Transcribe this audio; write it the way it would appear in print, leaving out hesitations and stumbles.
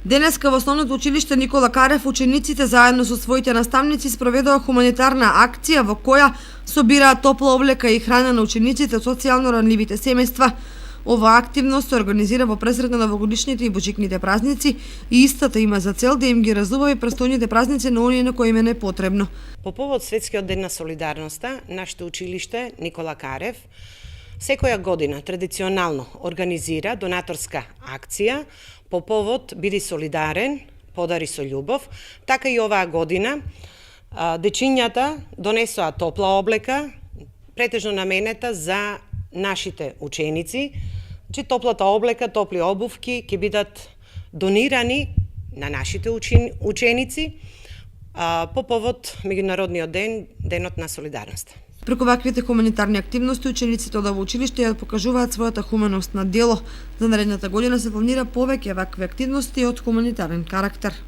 Денеска во Основното училиште Никола Карев учениците заедно со своите наставници спроведоа хуманитарна акција во која собираат топла облека и храна на учениците од социјално ранливите семејства. Оваа активност се организира во пресред на новогодишните и божикните празници и истата има за цел да им ги разубави престојните празници на оние на кои им е потребно. По повод Светскиот ден на солидарноста, нашето училиште Никола Карев секоја година традиционално организира донаторска акција по повод Биди солидарен, подари со љубов. Така и оваа година дечињата донесоа топла облека, претежно наменета за нашите ученици. Топлата облека, топли обувки ќе бидат донирани на нашите ученици по повод Меѓународниот ден, денот на солидарноста. Преку ваквите хуманитарни активности, учениците од ова училиште ја покажуваат својата хуманост на дело. За наредната година се планира повеќе вакви активности од хуманитарен карактер.